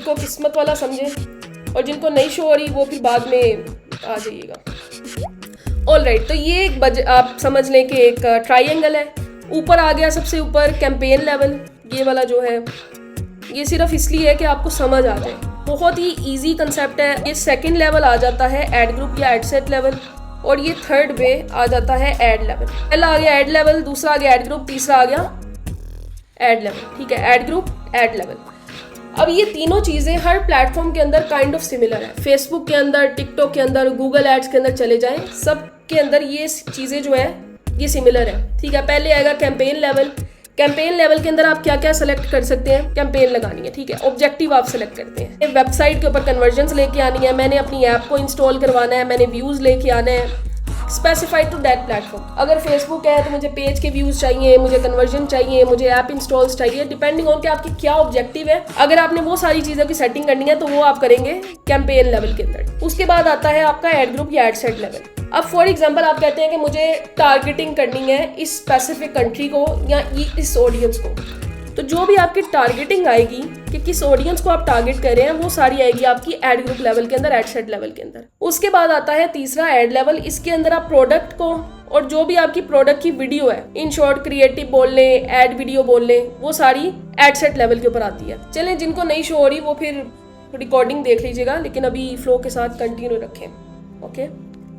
खुद को किस्मत वाला समझें, और जिनको नहीं शो हो रही वो फिर बाद में आ जाइएगा। ऑल राइट, तो ये एक आप समझ लें कि एक ट्राइंगल है। ऊपर आ गया सबसे ऊपर कैंपेन लेवल, ये वाला जो है ये सिर्फ इसलिए है कि आपको समझ आ जाए, बहुत ही इजी कंसेप्ट है। ये सेकंड लेवल आ जाता है ऐड ग्रुप या एड सेट लेवल, और ये थर्ड पे आ जाता है ऐड लेवल। पहला आ गया ऐड लेवल, दूसरा आ गया ऐड ग्रुप, तीसरा आ गया ऐड लेवल। ठीक है, ऐड ग्रुप, ऐड लेवल। अब ये तीनों चीज़ें हर प्लेटफॉर्म के अंदर काइंड ऑफ सिमिलर है। फेसबुक के अंदर, टिकटॉक के अंदर, गूगल एड्स के अंदर चले जाएं, सब के अंदर ये चीज़ें जो है ये सिमिलर है। ठीक है, पहले आएगा कैंपेन लेवल। कैंपेन लेवल के अंदर आप क्या क्या सेलेक्ट कर सकते हैं, कैंपेन लगानी है। ठीक है, ऑब्जेक्टिव आप सेलेक्ट करते हैं, वेबसाइट के ऊपर कन्वर्जन्स लेके आनी है, मैंने अपनी ऐप को इंस्टॉल करवाना है, मैंने व्यूज़ लेके आना है, स्पेसिफाइड टू दैट प्लेटफॉर्म। अगर फेसबुक है तो मुझे पेज के व्यूज चाहिए, मुझे कन्वर्जन चाहिए, मुझे ऐप इंस्टॉल्स चाहिए, डिपेंडिंग ऑन कि आपकी क्या ऑब्जेक्टिव है। अगर आपने वो सारी चीज़ों की सेटिंग करनी है तो वो आप करेंगे कैंपेन लेवल के अंदर। उसके बाद आता है आपका एड ग्रुप या एड सेट लेवल। अब फॉर एग्जांपल आप कहते हैं कि मुझे टारगेटिंग करनी है इस स्पेसिफिक कंट्री को या इस ऑडियंस को, तो जो भी आपकी टारगेटिंग आएगी कि किस ऑडियंस को आप टारगेट कर रहे हैं वो सारी आएगी आपकी एड ग्रुप लेवल के अंदर, एड सेट लेवल के अंदर। उसके बाद आता है तीसरा एड लेवल। इसके अंदर आप प्रोडक्ट को और जो भी आपकी प्रोडक्ट की वीडियो है, इन शॉर्ट क्रिएटिव बोल लें, एड वीडियो बोल लें, वो सारी एड सेट लेवल के ऊपर आती है। चलें, जिनको नहीं शो हो रही वो फिर रिकॉर्डिंग देख लीजिएगा, लेकिन अभी फ्लो के साथ कंटिन्यू रखें। ओके,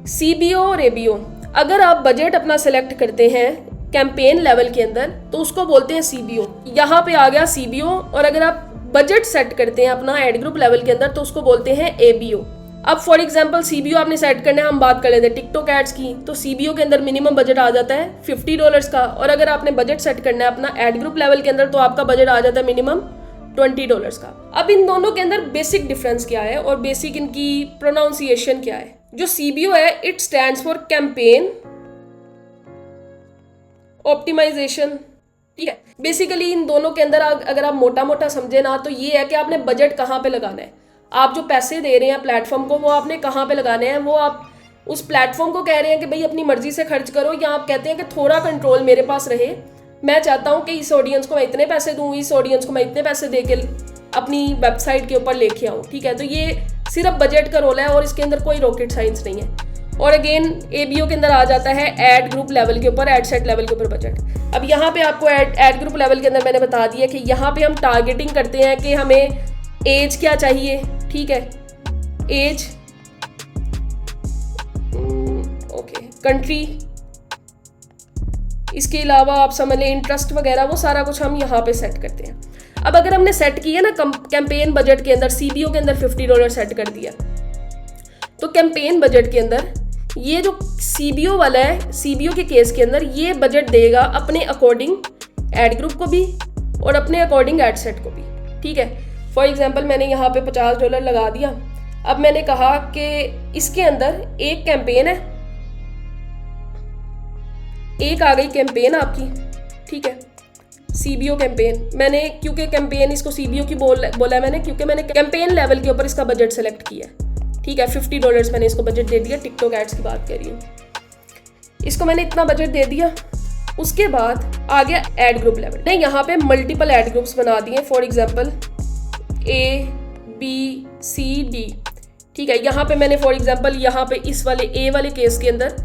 CBO और ABO। अगर आप बजट अपना सेलेक्ट करते हैं कैंपेन लेवल के अंदर तो उसको बोलते हैं CBO। यहाँ पे आ गया CBO। और अगर आप बजट सेट करते हैं अपना एड ग्रुप लेवल के अंदर तो उसको बोलते हैं ABO। अब फॉर एग्जांपल CBO आपने सेट करना है, हम बात कर लेते हैं टिकटॉक एड्स की, तो CBO के अंदर मिनिमम बजट आ जाता है $50 का। और अगर आपने बजट सेट करना है अपना एड ग्रुप लेवल के अंदर तो आपका बजट आ जाता है मिनिमम $20 का। अब इन दोनों के अंदर बेसिक डिफरेंस क्या है और बेसिक इनकी प्रोनाउंसिएशन क्या है। जो CBO है it stands for campaign optimisation. ठीक है, बेसिकली इन दोनों के अंदर अगर आप मोटा मोटा समझे ना तो ये है कि आपने बजट कहाँ पे लगाना है। आप जो पैसे दे रहे हैं प्लेटफॉर्म को वो आपने कहाँ पे लगाने हैं, वो आप उस प्लेटफॉर्म को कह रहे हैं कि भाई अपनी मर्जी से खर्च करो, या आप कहते हैं कि थोड़ा कंट्रोल मेरे पास रहे, मैं चाहता हूँ कि इस ऑडियंस को मैं इतने पैसे दूँ, इस ऑडियंस को मैं इतने पैसे दे के अपनी वेबसाइट के ऊपर लेके आऊँ। ठीक है, तो ये सिर्फ बजट का रोल है और इसके अंदर कोई रॉकेट साइंस नहीं है। और अगेन ABO के अंदर आ जाता है एड ग्रुप लेवल के ऊपर, एड सेट लेवल के ऊपर बजट। अब यहाँ पे आपको एड ग्रुप लेवल के अंदर मैंने बता दिया कि यहाँ पे हम टारगेटिंग करते हैं कि हमें एज क्या चाहिए। ठीक है, एज, ओके, कंट्री, इसके अलावा आप समझ लें इंटरेस्ट वगैरह, वो सारा कुछ हम यहाँ पे सेट करते हैं। अब अगर हमने सेट किया ना कैंपेन बजट के अंदर, CBO के अंदर $50 सेट कर दिया, तो कैंपेन बजट के अंदर ये जो CBO वाला है, CBO के केस के अंदर ये बजट देगा अपने अकॉर्डिंग एड ग्रुप को भी और अपने अकॉर्डिंग एड सेट को भी। ठीक है, फॉर एग्जांपल मैंने यहाँ पे $50 लगा दिया। अब मैंने कहा कि इसके अंदर एक कैंपेन है, एक आ गई कैंपेन आपकी। ठीक है, CBO कैंपेन, मैंने क्योंकि कैंपेन इसको CBO की बोला है मैंने, क्योंकि मैंने कैंपेन लेवल के ऊपर इसका बजट सेलेक्ट किया है। ठीक है, $50 मैंने इसको बजट दे दिया, टिकटॉक एड्स की बात कर रही हूँ, इसको मैंने इतना बजट दे दिया। उसके बाद आ गया एड ग्रुप लेवल। नहीं, यहाँ पे मल्टीपल एड ग्रुप्स बना दिए, फॉर एग्जांपल ABCD। ठीक है, यहाँ पे मैंने फॉर एग्जांपल यहाँ पे इस वाले A वाले केस के अंदर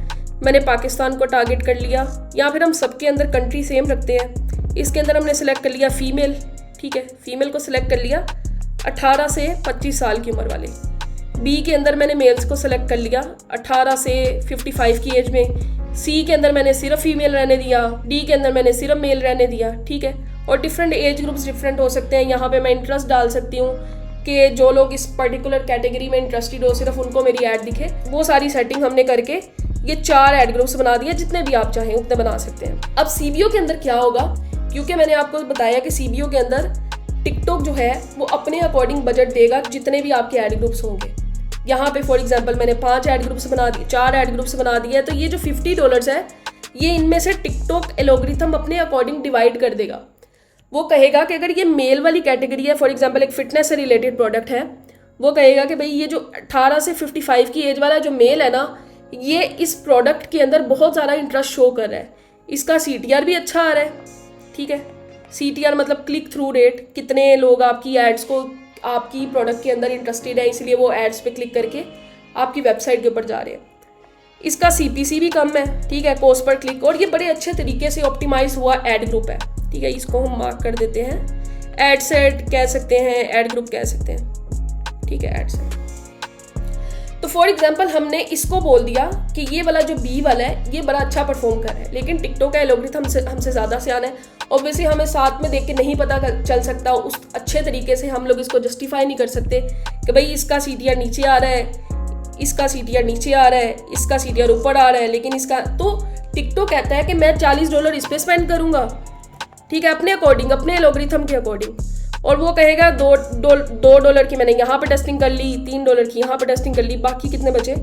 मैंने पाकिस्तान को टारगेट कर लिया, या फिर हम सबके अंदर कंट्री सेम रखते हैं। इसके अंदर हमने सेलेक्ट कर लिया फीमेल। ठीक है, फीमेल को सिलेक्ट कर लिया 18 से 25 साल की उम्र वाले। B के अंदर मैंने मेल्स को सिलेक्ट कर लिया 18 से 55 की एज में। C के अंदर मैंने सिर्फ फीमेल रहने दिया, D के अंदर मैंने सिर्फ मेल रहने दिया। ठीक है, और डिफरेंट एज ग्रुप्स डिफरेंट हो सकते हैं। यहाँ पे मैं इंटरेस्ट डाल सकती हूँ कि जो लोग इस पर्टिकुलर कैटेगरी में इंटरेस्टेड हो सिर्फ उनको मेरी ऐड दिखे। वो सारी सेटिंग हमने करके ये 4 ऐड ग्रुप्स बना दिए, जितने भी आप चाहें उतने बना सकते हैं। अब CBO के अंदर क्या होगा, क्योंकि मैंने आपको बताया कि CBO के अंदर टिकटॉक जो है वो अपने अकॉर्डिंग बजट देगा जितने भी आपके ऐड ग्रुप्स होंगे। यहाँ पे फॉर एग्जांपल मैंने 5 ऐड ग्रुप्स बना दिए, 4 ऐड ग्रुप्स बना दिए, तो ये जो $50 है ये इनमें से टिकटॉक एल्गोरिथम अपने अकॉर्डिंग डिवाइड कर देगा। वो कहेगा कि अगर ये मेल वाली कैटेगरी है, फॉर एग्जांपल एक फिटनेस से रिलेटेड प्रोडक्ट है, वो कहेगा कि भाई ये जो 18 से 55 की एज वाला जो मेल है ना, ये इस प्रोडक्ट के अंदर बहुत ज़्यादा इंटरेस्ट शो कर रहा है, इसका CTR भी अच्छा आ रहा है। ठीक है, CTR मतलब क्लिक थ्रू रेट, कितने लोग आपकी एड्स को आपकी प्रोडक्ट के अंदर इंटरेस्टेड है, इसलिए वो एड्स पे क्लिक करके आपकी वेबसाइट के ऊपर जा रहे हैं। इसका CPC भी कम है, ठीक है, कॉस्ट पर क्लिक, और ये बड़े अच्छे तरीके से ऑप्टिमाइज हुआ एड ग्रुप है, ठीक है। इसको हम मार्क कर देते हैं, एड सेट कह सकते हैं, एड ग्रुप कह सकते हैं, ठीक है, एड सेट। तो फॉर एग्जाम्पल हमने इसको बोल दिया कि ये वाला जो B वाला है ये बड़ा अच्छा परफॉर्म कर रहा है, लेकिन टिकटॉक का एल्गोरिथम हमसे ज़्यादा सियान है। ऑब्वियसली हमें साथ में देख के नहीं पता चल सकता, उस अच्छे तरीके से हम लोग इसको जस्टिफाई नहीं कर सकते कि भाई इसका CTR नीचे आ रहा है, इसका CTR नीचे आ रहा है, इसका CTR ऊपर आ रहा है, लेकिन इसका तो टिकटॉक कहता है कि मैं $40 इस पर स्पेंड करूँगा, ठीक है, अपने अकॉर्डिंग, अपने एल्गोरिथम के अकॉर्डिंग, और वो कहेगा $2 की मैंने यहाँ पे टेस्टिंग कर ली, $3 की यहाँ पे टेस्टिंग कर ली, बाकी कितने बचे,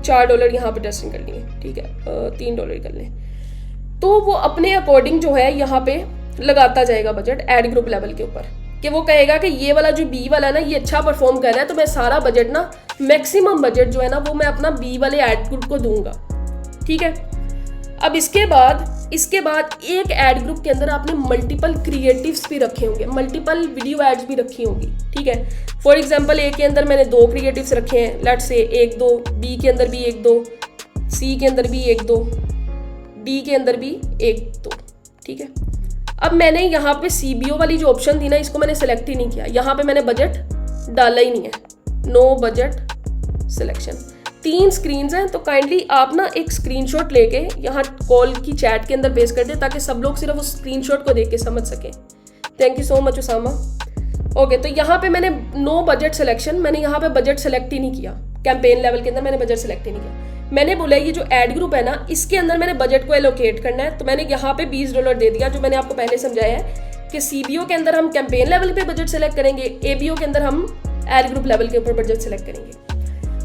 $4 यहाँ पे टेस्टिंग कर लिए, ठीक है, $3 कर लें। तो वो अपने अकॉर्डिंग जो है यहाँ पे लगाता जाएगा बजट एड ग्रुप लेवल के ऊपर, कि वो कहेगा कि ये वाला जो B वाला ना ये अच्छा परफॉर्म कर रहा है, तो मैं सारा बजट ना, मैक्सिमम बजट जो है ना वो मैं अपना B वाले एड ग्रुप को दूंगा, ठीक है। अब इसके बाद एक एड ग्रुप के अंदर आपने मल्टीपल क्रिएटिव्स भी रखे होंगे, मल्टीपल वीडियो एड्स भी रखी होंगी, ठीक है। फॉर एग्जांपल A के अंदर मैंने 2 क्रिएटिव्स रखे हैं, लेट्स से 1-2, B के अंदर भी 1-2, C के अंदर भी 1-2, D के अंदर भी 1-2, ठीक है। अब मैंने यहाँ पे CBO वाली जो ऑप्शन थी ना, इसको मैंने सेलेक्ट ही नहीं किया, यहाँ पे मैंने बजट डाला ही नहीं है, नो बजट सिलेक्शन। 3 स्क्रीन्स हैं, तो काइंडली आप ना एक स्क्रीनशॉट लेके यहाँ कॉल की चैट के अंदर पेस्ट कर दें, ताकि सब लोग सिर्फ उस स्क्रीनशॉट को देख के समझ सकें। Thank you so much Usama. Okay, तो यहाँ पे मैंने नो बजट सिलेक्शन, मैंने यहाँ पे बजट सेलेक्ट ही नहीं किया, कैंपेन लेवल के अंदर मैंने बजट सेलेक्ट ही नहीं किया। मैंने बोला ये जो एड ग्रुप है ना, इसके अंदर मैंने बजट को एलोकेट करना है, तो मैंने यहाँ पे $20 दे दिया, जो मैंने आपको पहले समझाया है कि CBO के अंदर हम कैंपेन लेवल पे बजट सेलेक्ट करेंगे, ABO के अंदर हम एड ग्रुप लेवल के ऊपर बजट सेलेक्ट करेंगे।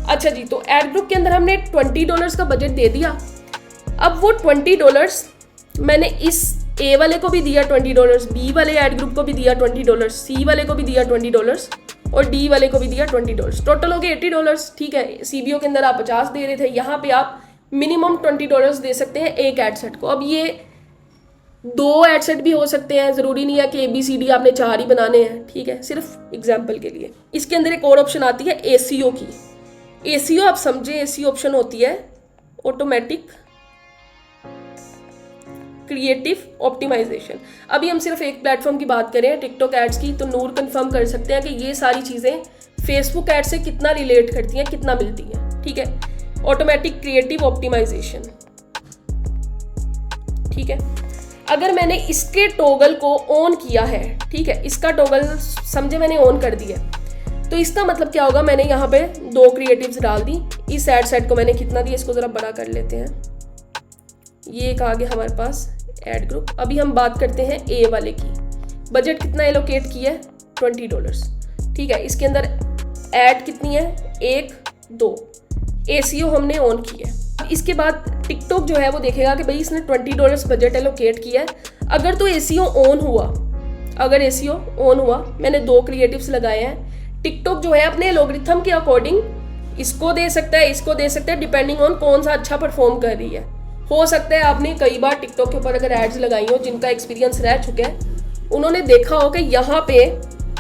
अच्छा जी, तो एड ग्रुप के अंदर हमने $20 का बजट दे दिया। अब वो $20 मैंने इस A वाले को भी दिया $20, B वाले एड ग्रुप को भी दिया $20, C वाले को भी दिया $20 और D वाले को भी दिया $20, टोटल हो गए $80, ठीक है। CBO के अंदर आप 50 दे रहे थे, यहाँ पे आप मिनिमम $20 दे सकते हैं एक एड सेट को। अब ये 2 एड सेट भी हो सकते हैं, ज़रूरी नहीं है कि ABCD आपने 4 ही बनाने हैं, ठीक है, सिर्फ एग्जाम्पल के लिए। इसके अंदर एक और ऑप्शन आती है ACO की। ACO आप समझे, ACO ऑप्शन होती है ऑटोमेटिक क्रिएटिव ऑप्टिमाइजेशन। अभी हम सिर्फ एक प्लेटफॉर्म की बात करें, टिकटॉक एड्स की, तो नूर कंफर्म कर सकते हैं कि ये सारी चीज़ें फेसबुक एड से कितना रिलेट करती हैं, कितना मिलती हैं, ठीक है। ऑटोमेटिक क्रिएटिव ऑप्टिमाइजेशन, ठीक है। अगर मैंने इसके टॉगल को ऑन किया है, ठीक है, इसका टॉगल समझे मैंने ऑन कर दिया, तो इसका मतलब क्या होगा, मैंने यहाँ पे 2 क्रिएटिव्स डाल दी। इस एड सेट को मैंने कितना दिया, इसको ज़रा बड़ा कर लेते हैं, ये एक आ गया हमारे पास एड ग्रुप। अभी हम बात करते हैं A वाले की, बजट कितना एलोकेट किया है, $20, ठीक है। इसके अंदर ऐड कितनी है, 1-2, ACO हमने ऑन किया है। इसके बाद टिकटॉक जो है वो देखेगा कि भाई इसने $20 बजट एलोकेट किया है। अगर तो ACO ऑन हुआ, अगर ACO ऑन हुआ, मैंने 2 क्रिएटिव्स लगाए हैं, टिकटॉक जो है अपने एल्गोरिथम के अकॉर्डिंग इसको दे सकता है, इसको दे सकता है, डिपेंडिंग ऑन कौन सा अच्छा परफॉर्म कर रही है। हो सकता है आपने कई बार टिकटॉक के ऊपर अगर एड्स लगाई हो, जिनका एक्सपीरियंस रह चुका है, उन्होंने देखा हो कि यहाँ पे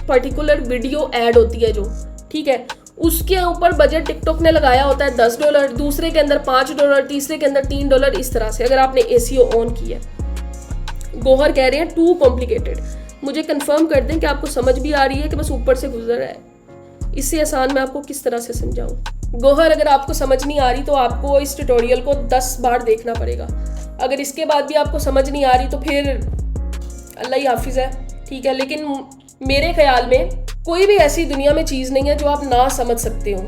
पर्टिकुलर वीडियो ऐड होती है जो, ठीक है, उसके ऊपर बजट टिकटॉक ने लगाया होता है $10, दूसरे के अंदर $5, तीसरे के अंदर $3, इस तरह से। अगर आपने ACO ऑन किया, गोहर कह रहे हैं टू कॉम्प्लिकेटेड, मुझे कंफर्म कर दें कि आपको समझ भी आ रही है कि बस ऊपर से गुजर रहा है, इससे आसान मैं आपको किस तरह से समझाऊं। गोहर, अगर आपको समझ नहीं आ रही तो आपको इस ट्यूटोरियल को 10 बार देखना पड़ेगा। अगर इसके बाद भी आपको समझ नहीं आ रही तो फिर अल्लाह ही हाफिज़ है, ठीक है। लेकिन मेरे ख्याल में कोई भी ऐसी दुनिया में चीज़ नहीं है जो आप ना समझ सकते हो,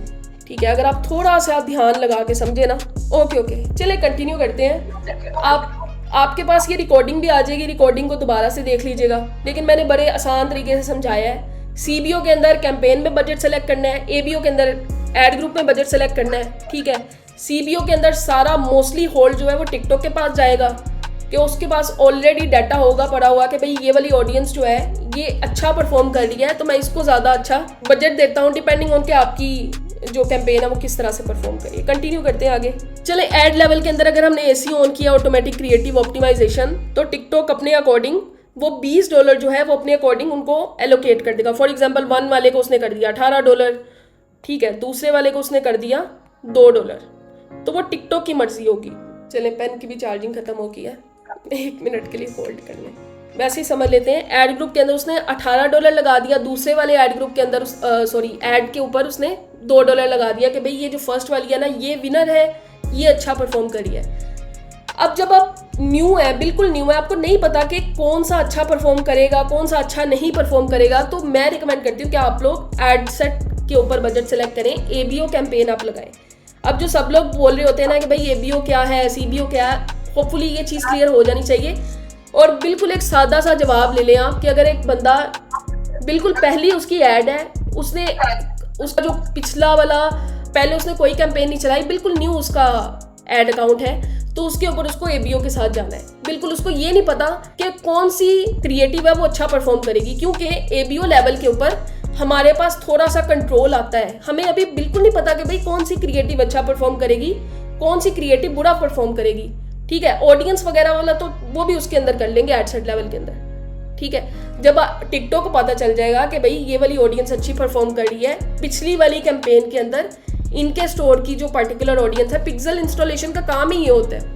ठीक है, अगर आप थोड़ा सा ध्यान लगा के समझे ना। ओके, चले कंटिन्यू करते हैं। आपके पास ये रिकॉर्डिंग भी आ जाएगी, रिकॉर्डिंग को दोबारा से देख लीजिएगा, लेकिन मैंने बड़े आसान तरीके से समझाया है। CBO के अंदर कैंपेन में बजट सेलेक्ट करना है, ABO के अंदर एड ग्रुप में बजट सेलेक्ट करना है, ठीक है। CBO के अंदर सारा मोस्टली होल्ड जो है वो टिकटॉक के पास जाएगा, कि उसके पास ऑलरेडी डाटा होगा पड़ा हुआ कि भाई ये वाली ऑडियंस जो है ये अच्छा परफॉर्म कर रही है, तो मैं इसको ज़्यादा अच्छा बजट देता हूँ, डिपेंडिंग ऑन कि आपकी जो कैंपेन है वो किस तरह से परफॉर्म करिए। कंटिन्यू करते हैं आगे। चले, एड लेवल के अंदर अगर हमने ACO ऑन किया, ऑटोमेटिक क्रिएटिव ऑप्टिमाइजेशन, तो टिकटॉक अपने अकॉर्डिंग वो $20 जो है वो अपने अकॉर्डिंग उनको एलोकेट कर देगा। फॉर एग्जांपल 1 वाले को उसने कर दिया $18, ठीक है, दूसरे वाले को उसने कर दिया $2, तो वो टिकटॉक की मर्जी होगी। चले, पेन की भी चार्जिंग खत्म हो गई है, 1 मिनट के लिए होल्ड कर लें। वैसे ही समझ लेते हैं, ऐड ग्रुप के अंदर उसने $18 लगा दिया, दूसरे वाले ऐड ग्रुप के अंदर ऐड के ऊपर उसने $2 लगा दिया कि भाई ये जो फर्स्ट वाली है ना ये विनर है, ये अच्छा परफॉर्म करी है। अब जब आप न्यू है, बिल्कुल न्यू है, आपको नहीं पता कि कौन सा अच्छा परफॉर्म करेगा, कौन सा अच्छा नहीं परफॉर्म करेगा, तो मैं रिकमेंड करती हूँ कि आप लोग एड सेट के ऊपर बजट सेलेक्ट करें, ABO कैंपेन आप लगाएं। अब जो सब लोग बोल रहे होते हैं ना कि भाई ABO क्या है, CBO क्या है, होपफुली ये चीज़ क्लियर हो जानी चाहिए। और बिल्कुल एक सादा सा जवाब ले लें आप कि अगर एक बंदा बिल्कुल पहली उसकी ऐड है, उसने उसका जो पिछला वाला पहले उसने कोई कैंपेन नहीं चलाई, बिल्कुल न्यू उसका एड अकाउंट है, तो उसके ऊपर उसको ABO के साथ जाना है। बिल्कुल उसको ये नहीं पता कि कौन सी क्रिएटिव है वो अच्छा परफॉर्म करेगी, क्योंकि ABO लेवल के ऊपर हमारे पास थोड़ा सा कंट्रोल आता है। हमें अभी बिल्कुल नहीं पता कि भाई कौन सी क्रिएटिव अच्छा परफॉर्म करेगी, कौन सी क्रिएटिव बुरा परफॉर्म करेगी, ठीक है। ऑडियंस वगैरह वाला तो वो भी उसके अंदर कर लेंगे एड सेट लेवल के अंदर, ठीक है। जब टिकटॉक को पता चल जाएगा कि भाई ये वाली ऑडियंस अच्छी परफॉर्म कर रही है, पिछली वाली कैंपेन के अंदर इनके स्टोर की जो पर्टिकुलर ऑडियंस है, पिक्सल इंस्टॉलेशन का काम ही ये होता है,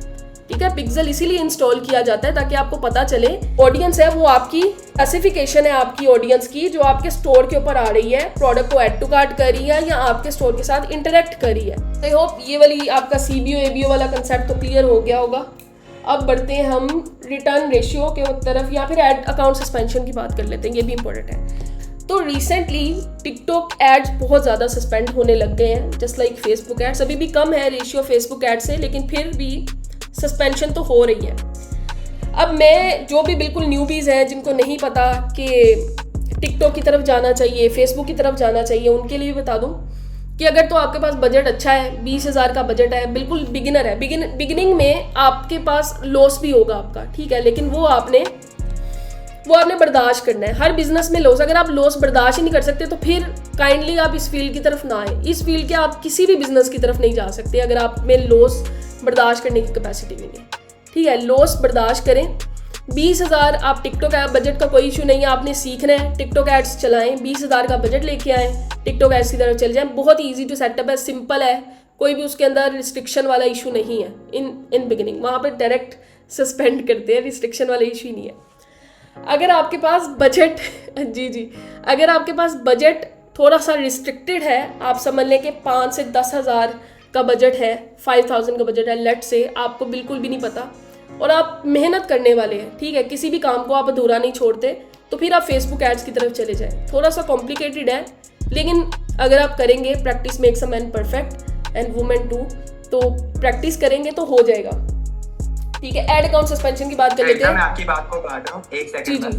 ठीक है। पिक्सल इसीलिए इंस्टॉल किया जाता है ताकि आपको पता चले ऑडियंस है वो आपकी स्पेसिफिकेशन है आपकी ऑडियंस की, जो आपके स्टोर के ऊपर आ रही है, प्रोडक्ट को ऐड टू कार्ट कर रही है या आपके स्टोर के साथ इंटरेक्ट कर रही है। आई होप ये वाली आपका CBO ABO वाला कंसेप्ट तो क्लियर हो गया होगा। अब बढ़ते हैं हम रिटर्न रेशियो के तरफ, या फिर एड अकाउंट सस्पेंशन की बात कर लेते हैं, ये भी इंपॉर्टेंट है। तो रिसेंटली टिकटॉक एड्स बहुत ज़्यादा सस्पेंड होने लग गए हैं, जस्ट लाइक फेसबुक एड्स। अभी भी कम है रेशियो फेसबुक एड से, लेकिन फिर भी सस्पेंशन तो हो रही है। अब मैं जो भी बिल्कुल न्यूबीज़ हैं जिनको नहीं पता कि टिकटॉक की तरफ जाना चाहिए, फेसबुक की तरफ जाना चाहिए, उनके लिए भी बता दूं कि अगर तो आपके पास बजट अच्छा है, 20,000 का बजट है, बिल्कुल बिगिनर है, बिगिनिंग में आपके पास लॉस भी होगा आपका, ठीक है, लेकिन वो आपने बर्दाश्त करना है। हर बिजनेस में लॉस, अगर आप लॉस बर्दाश्त ही नहीं कर सकते तो फिर काइंडली आप इस फील्ड की तरफ ना आए। इस फील्ड के आप किसी भी बिजनेस की तरफ नहीं जा सकते अगर आप में लॉस बर्दाश्त करने की कैपेसिटी नहीं है, ठीक है। लॉस बर्दाश्त करें। 20,000 आप टिकटॉक ऐप, बजट का कोई इशू नहीं है, आपने सीखना है, टिकटॉक एड्स चलाएं, 20,000 का बजट लेके आएँ, टिकटॉक एड्स की तरफ चले जाएं। बहुत ईजी जो सेटअप है, सिंपल है, कोई भी उसके अंदर रिस्ट्रिक्शन वाला इशू नहीं है। इन बिगिनिंग वहाँ पर डायरेक्ट सस्पेंड करते हैं, रिस्ट्रिक्शन वाला इशू ही नहीं है। अगर आपके पास बजट जी अगर आपके पास बजट थोड़ा सा रिस्ट्रिक्टेड है, आप समझ लें कि 5 से 10,000 का बजट है, 5,000 का बजट है, लेट से आपको बिल्कुल भी नहीं पता और आप मेहनत करने वाले हैं, ठीक है, किसी भी काम को आप अधूरा नहीं छोड़ते, तो फिर आप फेसबुक एड्स की तरफ चले जाएं। थोड़ा सा कॉम्प्लिकेटेड है, लेकिन अगर आप करेंगे, practice makes a man perfect and women too, तो प्रैक्टिस करेंगे तो हो जाएगा, ठीक है। एड अकाउंट सस्पेंशन की बात कर लेते हैं। मैं आपकी बात को काट रहा हूँ, एक सेकंड में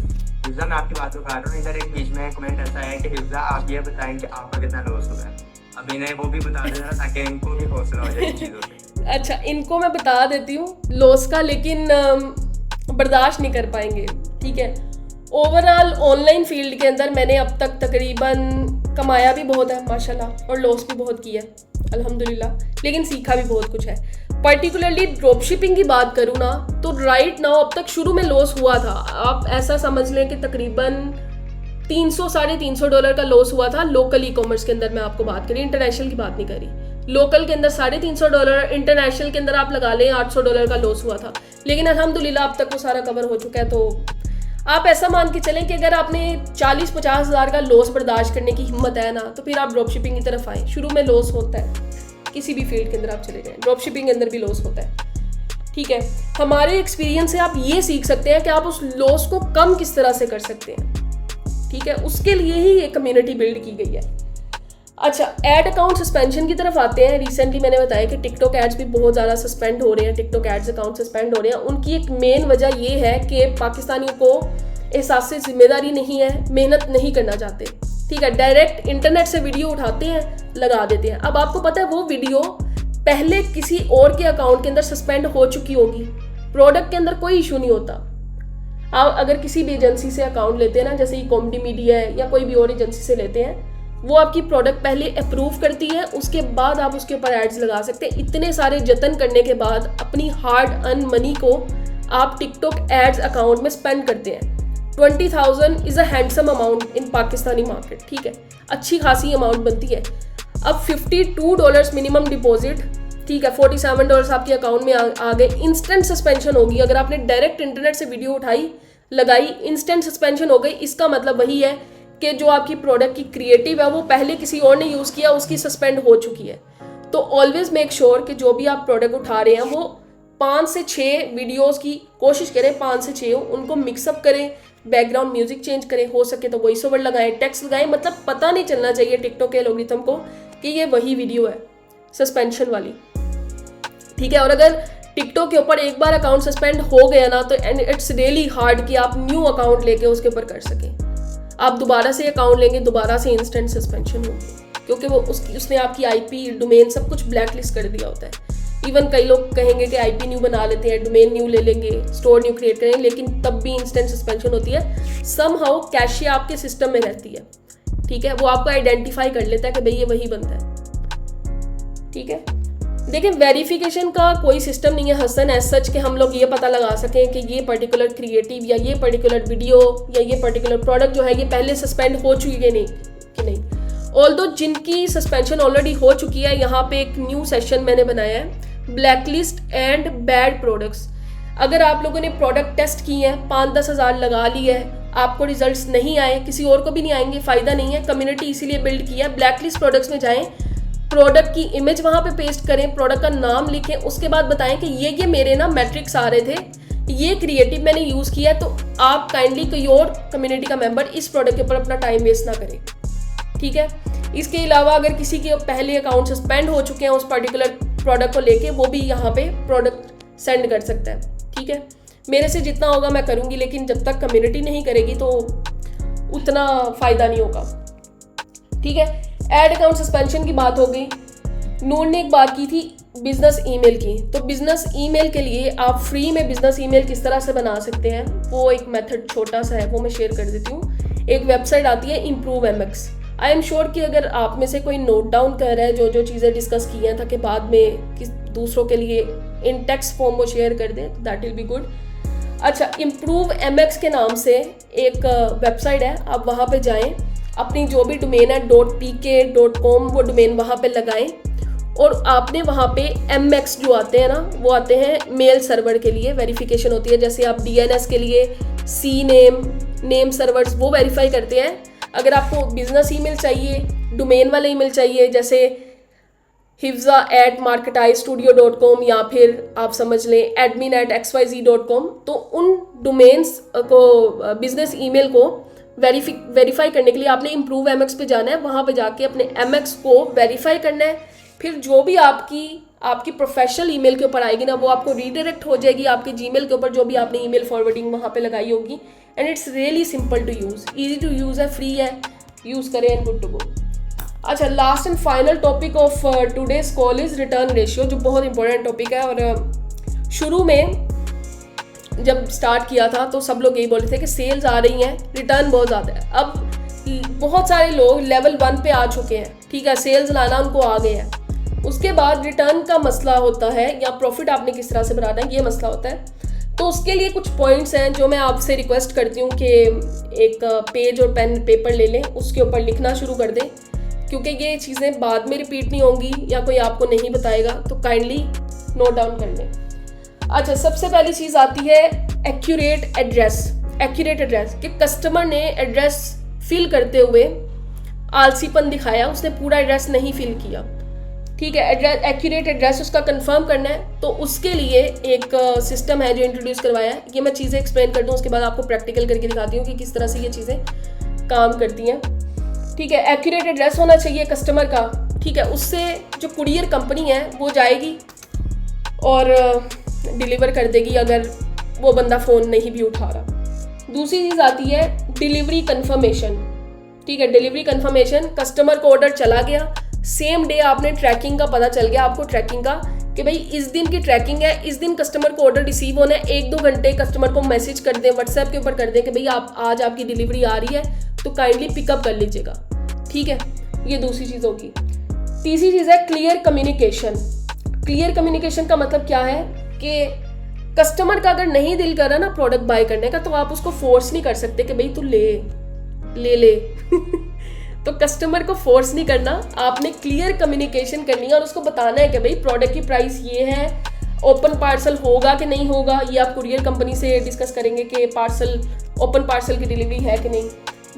हिफ्जा, मैं आपकी बात को काट रहा हूँ। इधर एक बीच में कमेंट ऐसा है कि हिफ्जा आप ये बताएं कि आपका कितना लॉस हुआ है। अब इन्हें वो भी बता देना ताकि इनको भी हौसला हो जाए इन चीज़ों से। अच्छा, इनको मैं बता देती हूँ लॉस का, लेकिन बर्दाश्त नहीं कर पाएंगे, ठीक है। ओवरऑल ऑनलाइन फील्ड के अंदर मैंने अब तक तकरीबन कमाया भी बहुत है माशाल्लाह, और लॉस भी बहुत किया है अल्हम्दुलिल्लाह, लेकिन सीखा भी बहुत कुछ है। पर्टिकुलरली ड्रॉप शिपिंग की बात करूँ ना, तो राइट नाउ अब तक शुरू में लॉस हुआ था, आप ऐसा समझ लें कि तकरीबन $300-350 का लॉस हुआ था लोकल ई कॉमर्स के अंदर। मैं आपको बात करी, इंटरनेशनल की बात नहीं करी। लोकल के अंदर $350, इंटरनेशनल के अंदर आप लगा लें $800 का लॉस हुआ था, लेकिन अल्हम्दुलिल्लाह अब तक वो सारा कवर हो चुका है। तो आप ऐसा मान के चलें कि अगर आपने 40-50 हज़ार का लॉस बर्दाश्त करने की हिम्मत है ना, तो फिर आप ड्रॉप शिपिंग की तरफ आए। शुरू में लॉस होता है, किसी भी फील्ड के अंदर आप चले जाएं, ड्रॉप शिपिंग के अंदर भी लॉस होता है, ठीक है। हमारे एक्सपीरियंस से आप ये सीख सकते हैं कि आप उस लॉस को कम किस तरह से कर सकते हैं, ठीक है। उसके लिए ही ये कम्युनिटी बिल्ड की गई है। अच्छा, एड अकाउंट सस्पेंशन की तरफ आते हैं। रिसेंटली मैंने बताया कि टिकटॉक एड्स भी बहुत ज़्यादा सस्पेंड हो रहे हैं, टिकटॉक एड्स अकाउंट सस्पेंड हो रहे हैं। उनकी एक मेन वजह ये है कि पाकिस्तानियों को एहसास से जिम्मेदारी नहीं है, मेहनत नहीं करना चाहते, ठीक है। डायरेक्ट इंटरनेट से वीडियो उठाते हैं, लगा देते हैं। अब आपको पता है वो वीडियो पहले किसी और के अकाउंट के अंदर सस्पेंड हो चुकी होगी, प्रोडक्ट के अंदर कोई इशू नहीं होता। आप अगर किसी भी एजेंसी से अकाउंट लेते हैं ना, जैसे कॉमेडी मीडिया है या कोई भी और एजेंसी से लेते हैं, वो आपकी प्रोडक्ट पहले अप्रूव करती है, उसके बाद आप उसके ऊपर एड्स लगा सकते हैं। इतने सारे जतन करने के बाद अपनी हार्ड अर्न मनी को आप टिकटॉक एड्स अकाउंट में स्पेंड करते हैं। 20,000 is a handsome amount in Pakistani market, ठीक है, अच्छी खासी अमाउंट बनती है। अब $52 मिनिमम डिपॉजिट, ठीक है, $47 आपके अकाउंट में आ गए। इंस्टेंट सस्पेंशन होगी अगर आपने डायरेक्ट इंटरनेट से वीडियो उठाई लगाई, इंस्टेंट सस्पेंशन हो गई। इसका मतलब वही है कि जो आपकी प्रोडक्ट की क्रिएटिव है वो पहले किसी और ने यूज़ किया, उसकी सस्पेंड हो चुकी है। तो ऑलवेज मेक श्योर कि जो भी आप प्रोडक्ट उठा रहे हैं वो 5 से 6 वीडियोस की कोशिश करें, 5 से 6 उनको मिक्सअप करें, बैकग्राउंड म्यूजिक चेंज करें, हो सके तो वॉइस ओवर लगाएं, टेक्स्ट लगाएं, मतलब पता नहीं चलना चाहिए टिकटॉक के एल्गोरिथम को कि ये वही वीडियो है सस्पेंशन वाली, ठीक है। और अगर टिकटॉक के ऊपर एक बार अकाउंट सस्पेंड हो गया ना तो इट्स रियली हार्ड कि आप न्यू अकाउंट लेके उसके ऊपर कर सकें। आप दोबारा से अकाउंट लेंगे, दोबारा से इंस्टेंट सस्पेंशन होगी, क्योंकि वो उसने आपकी आईपी डोमेन सब कुछ ब्लैक लिस्ट कर दिया होता है। इवन कई लोग कहेंगे कि आईपी न्यू बना लेते हैं, डोमेन न्यू ले लेंगे, स्टोर न्यू क्रिएट करेंगे, लेकिन तब भी इंस्टेंट सस्पेंशन होती है। समहाउ कैशे आपके सिस्टम में रहती है, ठीक है, वो आपको आइडेंटिफाई कर लेता है कि भाई ये वही बंदा है, ठीक है। देखिए वेरिफिकेशन का कोई सिस्टम नहीं है हसन एज सच कि हम लोग ये पता लगा सकें कि ये पर्टिकुलर क्रिएटिव या ये पर्टिकुलर वीडियो या ये पर्टिकुलर प्रोडक्ट जो है ये पहले सस्पेंड हो चुकी है कि नहीं। ऑल्दो जिनकी सस्पेंशन ऑलरेडी हो चुकी है, यहाँ पे एक न्यू सेशन मैंने बनाया है, ब्लैकलिस्ट एंड बैड प्रोडक्ट्स। अगर आप लोगों ने प्रोडक्ट टेस्ट किए हैं, 5-10 हज़ार लगा ली है, आपको रिजल्ट्स नहीं आए, किसी और को भी नहीं आएंगे, फ़ायदा नहीं है, कम्युनिटी इसीलिए बिल्ड किया है। ब्लैकलिस्ट प्रोडक्ट्स में जाएं, प्रोडक्ट की इमेज वहाँ पे पेस्ट करें, प्रोडक्ट का नाम लिखें, उसके बाद बताएं कि ये मेरे ना मैट्रिक्स आ रहे थे, ये क्रिएटिव मैंने यूज़ किया, तो आप काइंडली कोई और कम्युनिटी का मेंबर इस प्रोडक्ट के ऊपर अपना टाइम वेस्ट ना करें, ठीक है। इसके अलावा अगर किसी के पहले अकाउंट सस्पेंड हो चुके हैं उस पर्टिकुलर प्रोडक्ट को लेके, वो भी यहाँ पे प्रोडक्ट सेंड कर सकता है, ठीक है। मेरे से जितना होगा मैं करूँगी, लेकिन जब तक कम्युनिटी नहीं करेगी तो उतना फ़ायदा नहीं होगा, ठीक है। एड अकाउंट सस्पेंशन की बात हो गई। नूर ने एक बात की थी बिजनेस ईमेल की, तो बिजनेस ईमेल के लिए आप फ्री में बिजनेस ईमेल किस तरह से बना सकते हैं, वो एक मेथड छोटा सा है, वो मैं शेयर कर देती हूँ। एक वेबसाइट आती है ImproveMX। आई एम श्योर कि अगर आप में से कोई नोट डाउन कर रहा है जो जो चीज़ें डिस्कस की हैं, ताकि बाद में किस दूसरों के लिए इन टेक्स्ट फॉर्म वो शेयर कर दे, दैट विल बी गुड। अच्छा, ImproveMX के नाम से एक वेबसाइट है, आप वहाँ पे जाएं, अपनी जो भी डोमेन है .pk.com वो डोमेन वहाँ पे लगाएं, और आपने वहाँ पे MX जो आते हैं ना, वो आते हैं मेल सर्वर के लिए वेरिफिकेशन होती है। जैसे आप DNS के लिए नेम सर्वर्स वो वेरीफाई करते हैं। अगर आपको बिजनेस ईमेल चाहिए, डोमेन वाले ईमेल चाहिए, जैसे hifza@marketizestudio.com या फिर आप समझ लें admin@xyz.com, तो उन डोमेन्स को बिजनेस ईमेल को वेरीफाई करने के लिए आपने ImproveMX पे जाना है, वहाँ पे जाके अपने MX को वेरीफाई करना है। फिर जो भी आपकी प्रोफेशनल ईमेल के ऊपर आएगी ना, वो आपको रीडायरेक्ट हो जाएगी आपके जीमेल के ऊपर, जो भी आपने ईमेल फॉरवर्डिंग वहाँ पे लगाई होगी। And it's really simple to use, easy to use है, फ्री है, यूज़ करें एंड गुड टू गो। अच्छा, last and final topic of today's call is return ratio, जो बहुत इंपॉर्टेंट टॉपिक है। और शुरू में जब स्टार्ट किया था तो सब लोग यही बोल रहे थे कि सेल्स आ रही हैं, रिटर्न बहुत ज़्यादा है। अब बहुत सारे लोग लेवल 1 पे आ चुके हैं, ठीक है, सेल्स लाना उनको आ गया है। उसके बाद रिटर्न का मसला होता है, या प्रॉफिट आपने किस तरह से बनाना है, ये मसला होता है। तो उसके लिए कुछ पॉइंट्स हैं जो मैं आपसे रिक्वेस्ट करती हूँ कि एक पेज और पेन पेपर ले लें, उसके ऊपर लिखना शुरू कर दें, क्योंकि ये चीज़ें बाद में रिपीट नहीं होंगी या कोई आपको नहीं बताएगा, तो काइंडली नोट डाउन कर लें। अच्छा, सबसे पहली चीज़ आती है एक्यूरेट एड्रेस कि कस्टमर ने एड्रेस फिल करते हुए आलसीपन दिखाया, उसने पूरा एड्रेस नहीं फिल किया, ठीक है। एक्यूरेट एड्रेस उसका कंफर्म करना है, तो उसके लिए एक सिस्टम है जो इंट्रोड्यूस करवाया है। ये मैं चीज़ें एक्सप्लेन कर दूँ, उसके बाद आपको प्रैक्टिकल करके दिखाती हूँ कि किस तरह से ये चीज़ें काम करती हैं, ठीक है। एक्यूरेट एड्रेस होना चाहिए कस्टमर का, ठीक है। उससे जो कुरियर कंपनी है वो जाएगी और डिलीवर कर देगी अगर वो बंदा फ़ोन नहीं भी उठा रहा। दूसरी चीज़ आती है डिलीवरी कंफर्मेशन, ठीक है। डिलीवरी कंफर्मेशन, कस्टमर को ऑर्डर चला गया, सेम डे आपने ट्रैकिंग का पता चल गया आपको, ट्रैकिंग का कि भाई इस दिन की ट्रैकिंग है, इस दिन कस्टमर को ऑर्डर रिसीव होना है। 1-2 घंटे कस्टमर को मैसेज कर दें, व्हाट्सएप के ऊपर कर दें कि भाई आज आपकी डिलीवरी आ रही है, तो काइंडली पिकअप कर लीजिएगा, ठीक है। ये दूसरी चीज़ होगी। तीसरी चीज़ है क्लियर कम्युनिकेशन। क्लियर कम्युनिकेशन का मतलब क्या है कि कस्टमर का अगर नहीं दिल कर रहा ना प्रोडक्ट बाय करने का, तो आप उसको फोर्स नहीं कर सकते कि भाई तू ले तो कस्टमर को फोर्स नहीं करना, आपने क्लियर कम्युनिकेशन करनी है और उसको बताना है कि भाई प्रोडक्ट की प्राइस ये है, ओपन पार्सल होगा कि नहीं होगा, ये आप कुरियर कंपनी से डिस्कस करेंगे कि पार्सल ओपन पार्सल की डिलीवरी है कि नहीं।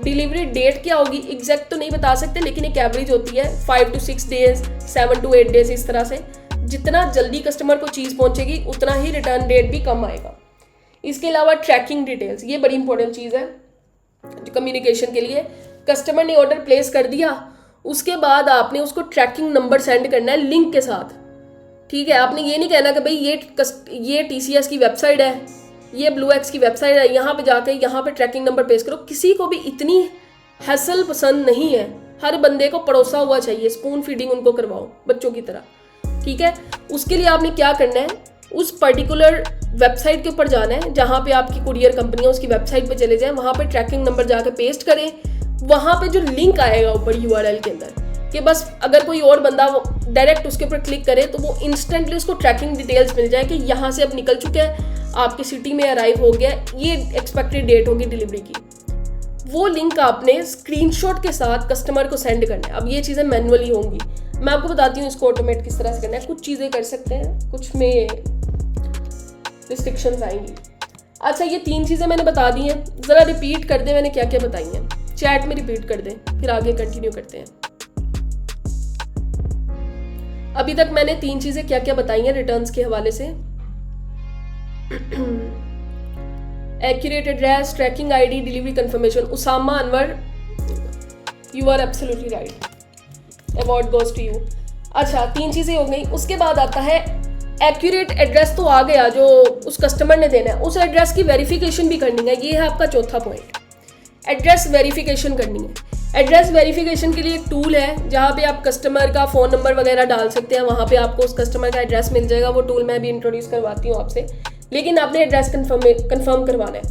डिलीवरी डेट क्या होगी एग्जैक्ट तो नहीं बता सकते, लेकिन एक एवरेज होती है 5 to 6 days, 7 to 8 days, इस तरह से जितना जल्दी कस्टमर को चीज़ पहुंचेगी उतना ही रिटर्न डेट भी कम आएगा। इसके अलावा ट्रैकिंग डिटेल्स, ये बड़ी इंपॉर्टेंट चीज़ है कम्युनिकेशन के लिए। कस्टमर ने ऑर्डर प्लेस कर दिया, उसके बाद आपने उसको ट्रैकिंग नंबर सेंड करना है लिंक के साथ, ठीक है। आपने ये नहीं कहना कि भाई ये TCS की वेबसाइट है, ये BlueX की वेबसाइट है, यहाँ पे जाके यहाँ पे ट्रैकिंग नंबर पेश करो। किसी को भी इतनी हैसल पसंद नहीं है, हर बंदे को परोसा हुआ चाहिए, स्पून फीडिंग उनको करवाओ बच्चों की तरह, ठीक है। उसके लिए आपने क्या करना है, उस पर्टिकुलर वेबसाइट के ऊपर जाना है जहाँ पे आपकी कुरियर कंपनी है, उसकी वेबसाइट पे चले जाएं, वहाँ पे ट्रैकिंग नंबर जाके पेस्ट करें, वहाँ पे जो लिंक आएगा ऊपर URL के अंदर, कि बस अगर कोई और बंदा डायरेक्ट उसके ऊपर क्लिक करे तो वो इंस्टेंटली उसको ट्रैकिंग डिटेल्स मिल जाए कि यहाँ से अब निकल चुका है, आपकी सिटी में अराइव हो गया, ये एक्सपेक्टेड डेट होगी डिलीवरी की। वो लिंक आपने स्क्रीनशॉट के साथ कस्टमर को सेंड करना है। अब ये चीज़ें मैनुअली होंगी, मैं आपको बताती हूँ इसको ऑटोमेट किस तरह से करना है। कुछ चीज़ें कर सकते हैं, कुछ में रिस्ट्रिक्शंस आएंगी। अच्छा, ये 3 चीज़ें मैंने बता दी हैं, ज़रा रिपीट कर दें मैंने क्या क्या बताई हैं, चैट में रिपीट कर दें, फिर आगे कंटिन्यू करते हैं। अभी तक मैंने 3 चीज़ें क्या क्या बताई हैं रिटर्न्स के हवाले से। Accurate address, tracking ID, delivery confirmation. Usama Anwar, you are absolutely right, award goes to you. अच्छा, 3 चीज़ें हो गई। उसके बाद आता है एक्यूरेट एड्रेस, तो आ गया जो उस कस्टमर ने देना है, उस एड्रेस की वेरिफिकेशन भी करनी है। ये है आपका चौथा पॉइंट, एड्रेस वेरिफिकेशन करनी है। एड्रेस वेरिफिकेशन के लिए एक टूल है जहाँ पे आप कस्टमर का फ़ोन नंबर वगैरह डाल सकते हैं, वहाँ पे आपको उस कस्टमर का एड्रेस मिल जाएगा। वो टूल मैं भी इंट्रोड्यूस करवाती हूँ आपसे, लेकिन आपने एड्रेस कंफर्म करवाना है।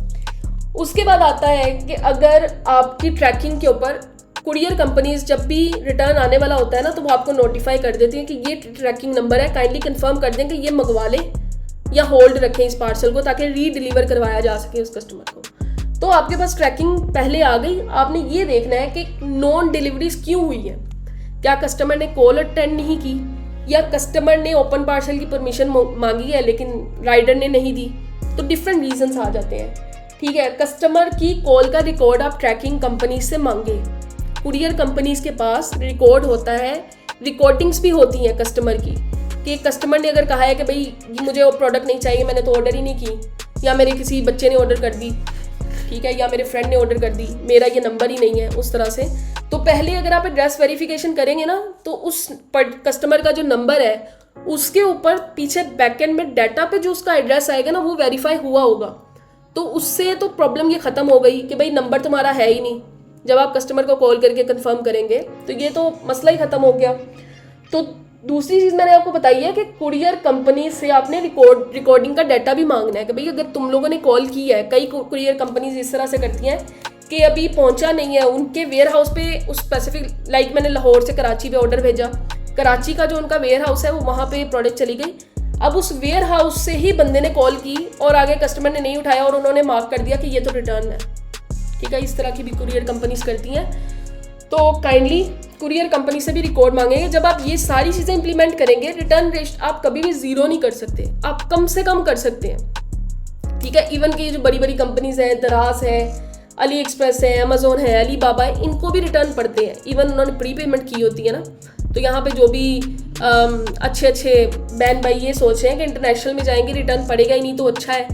उसके बाद आता है कि अगर आपकी ट्रैकिंग के ऊपर कुरियर कंपनीज जब भी रिटर्न आने वाला होता है ना, तो वो आपको नोटिफाई कर देती हैं कि ये ट्रैकिंग नंबर है, काइंडली कंफर्म कर दें कि ये मंगवा लें या होल्ड रखें इस पार्सल को, ताकि रीडिलीवर करवाया जा सके उस कस्टमर को। तो आपके पास ट्रैकिंग पहले आ गई, आपने ये देखना है कि नॉन डिलीवरीज क्यों हुई है। क्या कस्टमर ने कॉल अटेंड नहीं की, या कस्टमर ने ओपन पार्सल की परमिशन मांगी है लेकिन राइडर ने नहीं दी, तो डिफरेंट रीजंस आ जाते हैं, ठीक है। कस्टमर की कॉल का रिकॉर्ड आप ट्रैकिंग कंपनी से मांगे। कुरियर कंपनीज के पास रिकॉर्ड होता है, रिकॉर्डिंग्स भी होती हैं कस्टमर की, कि कस्टमर ने अगर कहा है कि भाई मुझे वो प्रोडक्ट नहीं चाहिए, मैंने तो ऑर्डर ही नहीं की, या मेरे किसी बच्चे ने ऑर्डर कर दी, ठीक है, या मेरे फ्रेंड ने ऑर्डर कर दी, मेरा ये नंबर ही नहीं है, उस तरह से। तो पहले अगर आप एड्रेस वेरिफिकेशन करेंगे ना, तो उस कस्टमर का जो नंबर है उसके ऊपर पीछे बैकएंड में डाटा पे जो उसका एड्रेस आएगा ना, वो वेरीफाई हुआ होगा। तो उससे तो प्रॉब्लम ये ख़त्म हो गई कि भाई नंबर तुम्हारा है ही नहीं। जब आप कस्टमर को कॉल करके कंफर्म करेंगे तो ये तो मसला ही ख़त्म हो गया। तो दूसरी चीज़ मैंने आपको बताई है कि कुरियर कंपनी से आपने रिकॉर्डिंग का डाटा भी मांगना है कि भाई अगर तुम लोगों ने कॉल की है, कई कुरियर कंपनीज इस तरह से करती हैं कि अभी पहुंचा नहीं है उनके वेयर हाउस पे, उस स्पेसिफिक, लाइक मैंने लाहौर से कराची पे ऑर्डर भेजा, कराची का जो उनका वेयर हाउस है वो वहाँ पे प्रोडक्ट चली गई। अब उस वेयर हाउस से ही बंदे ने कॉल की और आगे कस्टमर ने नहीं उठाया और उन्होंने मार्क कर दिया कि ये तो रिटर्न है, ठीक है। इस तरह की भी कुरियर कंपनीज करती हैं। तो काइंडली कुरियर कंपनी से भी रिकॉर्ड मांगेंगे। जब आप ये सारी चीज़ें इंप्लीमेंट करेंगे, रिटर्न रेट आप कभी भी 0 नहीं कर सकते, आप कम से कम कर सकते हैं, ठीक है। इवन कि जो बड़ी बड़ी कंपनीज हैं, दराज है, अली एक्सप्रेस है, अमेजोन है, अली बाबा है, इनको भी रिटर्न पड़ते हैं। इवन उन्होंने प्री पेमेंट की होती है ना। तो यहाँ पे जो भी अच्छे बहन भाई ये सोच रहे हैं कि इंटरनेशनल में जाएंगे रिटर्न पड़ेगा ही नहीं तो अच्छा है,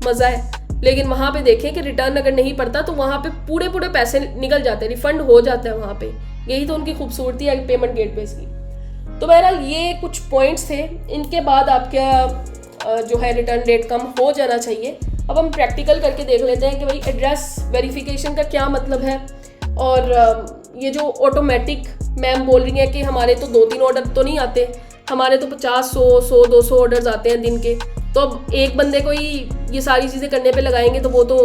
मज़ा है, लेकिन वहाँ पे देखें कि रिटर्न अगर नहीं पड़ता तो वहाँ पे पूरे पैसे निकल जाते हैं, रिफंड हो जाता है वहाँ पे। यही तो उनकी खूबसूरती है पेमेंट गेटवेज की। तो बहरहाल ये कुछ पॉइंट्स थे, इनके बाद आपका जो है रिटर्न डेट कम हो जाना चाहिए। अब हम प्रैक्टिकल करके देख लेते हैं कि भाई एड्रेस वेरिफिकेशन का क्या मतलब है। और ये जो ऑटोमेटिक मैम बोल रही है कि हमारे तो 2-3 ऑर्डर तो नहीं आते, हमारे तो 50, 100, 200 ऑर्डर्स आते हैं दिन के, तो अब एक बंदे को ही ये सारी चीज़ें करने पे लगाएंगे तो वो तो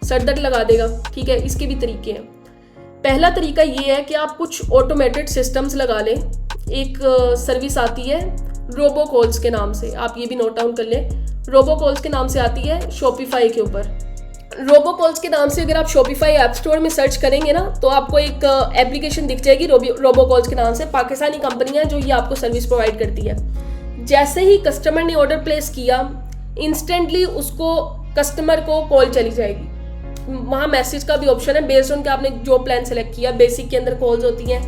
सरदर्द लगा देगा, ठीक है। इसके भी तरीके हैं। पहला तरीका ये है कि आप कुछ ऑटोमेटेड सिस्टम्स लगा लें। एक सर्विस आती है रोबो कॉल्स के नाम से, आप ये भी नोट डाउन कर लें। रोबोकॉल्स के नाम से आती है शॉपिफाई के ऊपर। रोबोकॉल्स के नाम से अगर आप शॉपिफाई ऐप स्टोर में सर्च करेंगे ना तो आपको एक एप्लीकेशन दिख जाएगी रोबोकॉल्स के नाम से। पाकिस्तानी कंपनी है जो ये आपको सर्विस प्रोवाइड करती है। जैसे ही कस्टमर ने ऑर्डर प्लेस किया, इंस्टेंटली उसको कस्टमर को कॉल चली जाएगी। वहाँ मैसेज का भी ऑप्शन है बेस्ड ऑन कि आपने जो प्लान सेलेक्ट किया। बेसिक के अंदर कॉल्स होती हैं,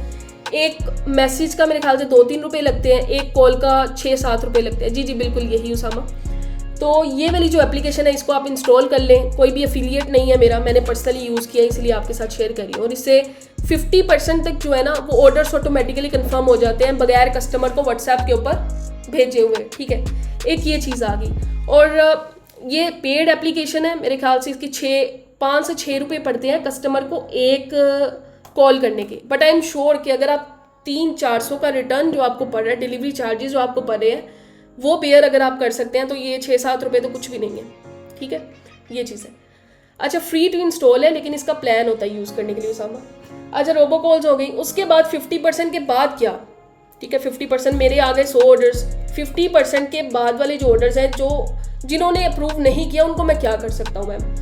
एक मैसेज का मेरे ख्याल से 2-3 रुपये लगते हैं, एक कॉल का 6-7 रुपये लगते हैं। जी जी बिल्कुल यही उसामा। तो ये वाली जो एप्लीकेशन है इसको आप इंस्टॉल कर लें। कोई भी एफिलिएट नहीं है मेरा, मैंने पर्सनली यूज़ किया इसलिए आपके साथ शेयर करी। और इससे 50% तक जो है ना वो ऑर्डर्स ऑटोमेटिकली कंफर्म हो जाते हैं बगैर कस्टमर को व्हाट्सएप के ऊपर भेजे हुए। ठीक है, एक ये चीज़ आ गई। और ये पेड एप्लीकेशन है, मेरे ख्याल से इसकी 5 से 6 रुपये पड़ते हैं कस्टमर को एक कॉल करने के। बट आई एम श्योर कि अगर आप 300-400 का रिटर्न जो आपको पड़ रहा है, डिलीवरी चार्जेस जो आपको पड़ रहे हैं, वो पेयर अगर आप कर सकते हैं तो ये 6-7 रुपये तो कुछ भी नहीं है। ठीक है, ये चीज़ है। अच्छा, फ्री टू इंस्टॉल है लेकिन इसका प्लान होता है यूज़ करने के लिए उसामा। अच्छा, रोबोकॉल्स हो गई। उसके बाद 50% के बाद क्या? ठीक है, 50% मेरे आ गए 100 ऑर्डर्स। 50% के बाद वाले जो ऑर्डर्स हैं जिन्होंने अप्रूव नहीं किया उनको मैं क्या कर सकता हूँ मैम?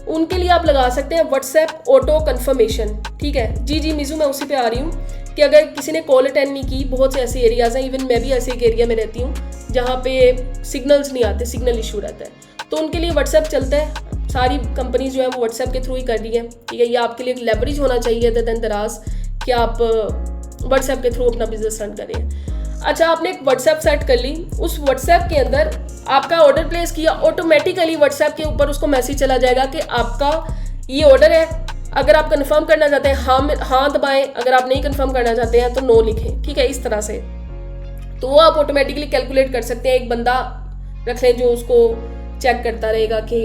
उनके लिए आप लगा सकते हैं व्हाट्सएप ऑटो कन्फर्मेशन। ठीक है, जी जी मिजू मैं उसी पे आ रही हूँ कि अगर किसी ने कॉल अटेंड नहीं की, बहुत से ऐसे एरियाज़ हैं, इवन मैं भी ऐसे एक एरिया में रहती हूँ जहाँ पे सिग्नल्स नहीं आते, सिग्नल इशू रहता है, तो उनके लिए व्हाट्सएप चलता है। सारी कंपनीज जो है वो व्हाट्सएप के थ्रू ही कर रही है। ठीक है, ये आपके लिए एक लेवरेज होना चाहिए दराज कि आप व्हाट्सएप के थ्रू अपना बिजनेस रन करें। अच्छा, आपने एक व्हाट्सएप सेट कर ली, उस व्हाट्सएप के अंदर आपका ऑर्डर प्लेस किया, ऑटोमेटिकली व्हाट्सएप के ऊपर उसको मैसेज चला जाएगा कि आपका ये ऑर्डर है। अगर आप कंफर्म करना चाहते हैं हाँ दबाएं, अगर आप नहीं कंफर्म करना चाहते हैं तो नो लिखें। ठीक है, इस तरह से तो वो आप ऑटोमेटिकली कैलकुलेट कर सकते हैं। एक बंदा रख लें जो उसको चेक करता रहेगा कि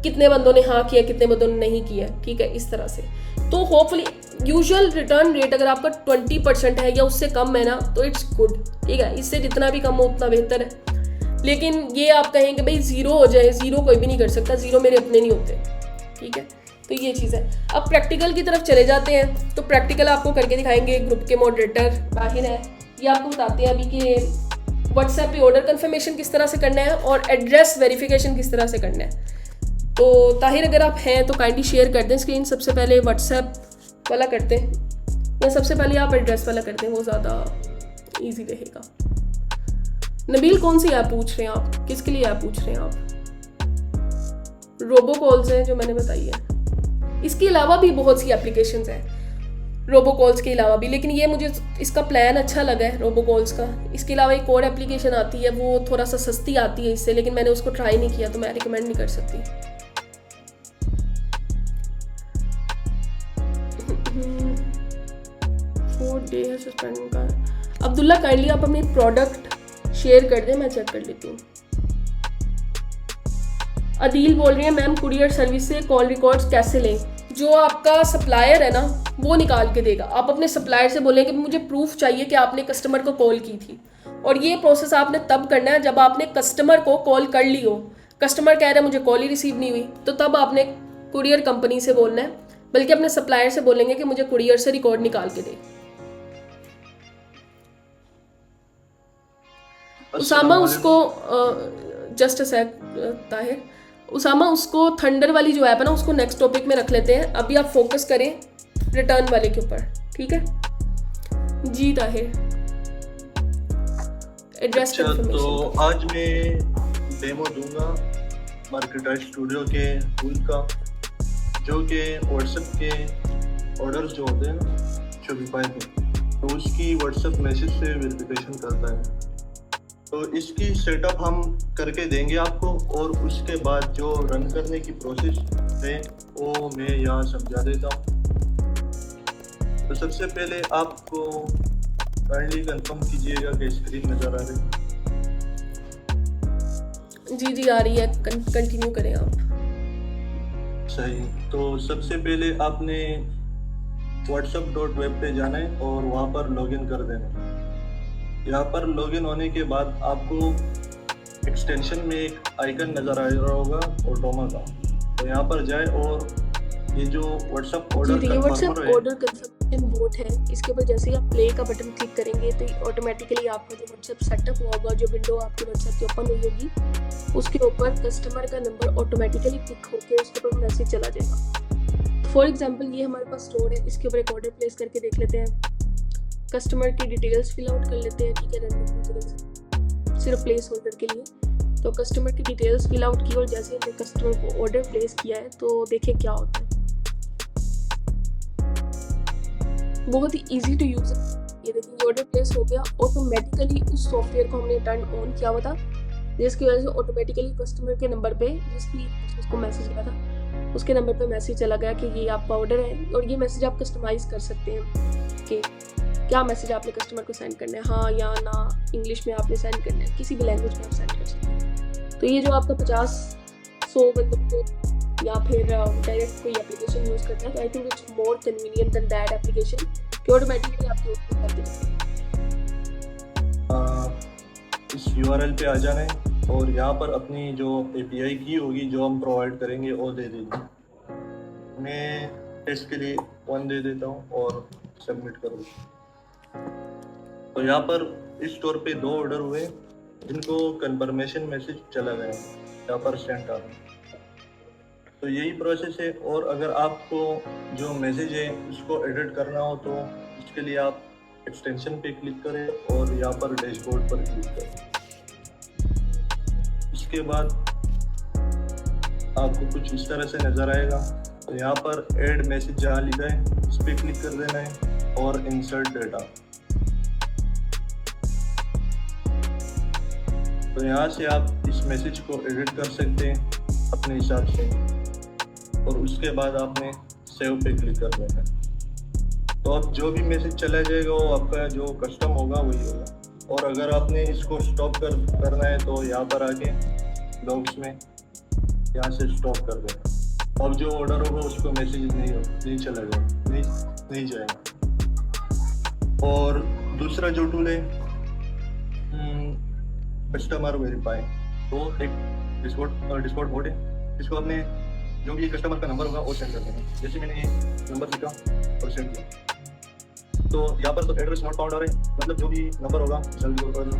कितने बंदों ने हाँ किया, कितने बंदों ने नहीं किया। ठीक है, इस तरह से तो होपफुली यूजुअल रिटर्न रेट अगर आपका 20% है या उससे कम है ना तो इट्स गुड। ठीक है, इससे जितना भी कम हो उतना बेहतर है। लेकिन ये आप कहेंगे भाई ज़ीरो हो जाए, ज़ीरो कोई भी नहीं कर सकता, ज़ीरो मेरे अपने नहीं होते। ठीक है, तो ये चीज़ है। अब प्रैक्टिकल की तरफ चले जाते हैं। तो प्रैक्टिकल आपको करके दिखाएंगे। ग्रुप के मॉडरेटर बाहिर है, ये आपको बताते हैं अभी कि व्हाट्सएप पे ऑर्डर कंफर्मेशन किस तरह से करना है और एड्रेस वेरिफिकेशन किस तरह से करना है। तो ताहिर अगर आप हैं तो काइंडली शेयर कर दें स्क्रीन। सबसे पहले व्हाट्सएप वाला करते हैं या सबसे पहले आप एड्रेस वाला करते हैं, वो ज़्यादा इजी रहेगा। नबील कौन सी ऐप पूछ रहे हैं आप? किसके लिए ऐप पूछ रहे हैं आप? रोबोकॉल्स हैं जो मैंने बताई है। इसके अलावा भी बहुत सी एप्लीकेशंस हैं रोबोकॉल्स के अलावा भी, लेकिन ये मुझे इसका प्लान अच्छा लगा है रोबोकॉल्स का। इसके अलावा एक और एप्लीकेशन आती है, वो थोड़ा सा सस्ती आती है इससे, लेकिन मैंने उसको ट्राई नहीं किया तो मैं रिकमेंड नहीं कर सकती। 4 डे है सस्पेंड का। अब्दुल्ला काइंडली आप अपनी प्रोडक्ट शेयर कर दें, मैं चेक कर लेती हूँ। अदील बोल रही है मैम कुरियर सर्विस से कॉल रिकॉर्ड्स कैसे लें? जो आपका सप्लायर है ना वो निकाल के देगा। आप अपने सप्लायर से बोलें कि मुझे प्रूफ चाहिए कि आपने कस्टमर को कॉल की थी, और ये प्रोसेस आपने तब करना है जब आपने कस्टमर को कॉल कर ली हो। कस्टमर कह रहा है मुझे कॉल ही रिसीव नहीं हुई, तो तब आपने कुरियर कंपनी से बोलना है, बल्कि अपने सप्लायर से बोलेंगे कि मुझे कुरियर से रिकॉर्ड निकाल के दे। उसामा उसको जस्ट अ सेक ताहिर, उसामा उसको थंडर वाली जो ऐप है ना उसको नेक्स्ट टॉपिक में रख लेते हैं। अभी आप फोकस करें रिटर्न वाले के ऊपर। ठीक है जी ताहिर, एड्रेस कंफर्मेशन। तो आज मैं डेमो दूंगा मार्केटर स्टूडियो के टूल का, जो कि व्हाट्सएप के ऑर्डर्स जो होते हैं ना शॉपिफाई पे, तो उसकी व्हाट्सएप मैसेज से वेरिफिकेशन करता है। तो इसकी सेटअप हम करके देंगे आपको, और उसके बाद जो रन करने की प्रोसेस है वो मैं यहाँ समझा देता हूँ। तो सबसे पहले आपको काइंडली कंफर्म कीजिएगा कि स्क्रीन नज़र आ रही है। जी जी आ रही है, कंटिन्यू करें आप। सही, तो सबसे पहले आपने whatsapp.web पे जाना है और वहाँ पर लॉगिन कर देना। यहाँ पर लॉगिन होने के बाद आपको एक्सटेंशन में एक आइकन नज़र आ रहा होगा ऑटोमा का, तो यहाँ पर जाए और ये जो व्हाट्सएप ऑर्डर ऑर्डर बोट है, इसके ऊपर जैसे ही आप प्ले का बटन क्लिक करेंगे तो ऑटोमेटिकली आपका जो व्हाट्सएप सेटअप हुआ होगा, जो विंडो आपकी व्हाट्सएप की ओपन हुई होगी, उसके ऊपर कस्टमर का नंबर ऑटोमेटिकली क्लिक होकर उसके ऊपर मैसेज चला जाएगा। फॉर एग्जांपल ये हमारे पास स्टोर है, इसके ऊपर एक ऑर्डर प्लेस करके देख लेते हैं। कस्टमर की डिटेल्स फिल आउट कर लेते हैं, ठीक है, रैंडम डिटेल्स सिर्फ प्लेस होल्डर के लिए। तो कस्टमर की डिटेल्स फिल आउट की और जैसे हमने कस्टमर को ऑर्डर प्लेस किया है तो देखें क्या होता है। बहुत ही इजी टू यूज़ है। ये देखिए ऑर्डर प्लेस हो गया, ऑटोमेटिकली उस सॉफ्टवेयर को हमने टर्न ऑन किया हुआ था, जिसकी वजह से ऑटोमेटिकली कस्टमर के नंबर पे जिसकी उसको मैसेज आया था उसके नंबर पे मैसेज चला गया कि ये आपका ऑर्डर है। और ये मैसेज आप कस्टमाइज़ कर सकते हैं कि क्या मैसेज आपने कस्टमर को सेंड करना है, हाँ या ना, इंग्लिश में आपने सेंड करना है, किसी भी लैंग्वेज में आप सेंड कर सकते हैं। तो ये जो आपका 50-100 बंदों को या फिर डायरेक्ट कोई एप्लीकेशन यूज़ करना है, तो I think it's more convenient than that application कि ऑटोमेटिकली आप यूज़ कर देते इस URL पे आ जाना है और यहाँ पर अपनी जो API की होगी जो हम प्रोवाइड करेंगे वो दे देंगे। मैं टेस्ट के लिए 1 दे देता हूँ और सबमिट कर दूँ। तो यहाँ पर इस स्टोर पे 2 ऑर्डर हुए जिनको कंफर्मेशन मैसेज चला गया, यहाँ पर सेंड आ रहा। तो यही प्रोसेस है। और अगर आपको जो मैसेज है उसको एडिट करना हो तो इसके लिए आप एक्सटेंशन पे क्लिक करें और यहाँ पर डैशबोर्ड पर क्लिक करें। इसके बाद आपको कुछ इस तरह से नज़र आएगा। तो यहाँ पर ऐड मैसेज जहाँ लिखा है इस पर क्लिक कर देना है और इंसर्ट डेटा। तो यहाँ से आप इस मैसेज को एडिट कर सकते हैं अपने हिसाब से और उसके बाद आपने सेव पे क्लिक कर देना है। तो अब जो भी मैसेज चला जाएगा वो आपका जो कस्टम होगा वही होगा। और अगर आपने इसको स्टॉप करना है तो यहाँ पर आके लॉग्स में यहाँ से स्टॉप कर देना। अब जो ऑर्डर होगा उसको मैसेज नहीं चलेगा, नहीं जाएगा। और दूसरा जो टूल है कस्टमर वेरीफाई, तो एक डिस्कॉर्ड बोर्ड है, इसको आपने जो भी कस्टमर का नंबर होगा वो सेंड कर देना। जैसे मैंने ये नंबर लिखा और सेंड किया तो यहाँ पर तो एड्रेस नॉट फाउंड आ रहा है, मतलब जो भी नंबर होगा जल्दी कर दो।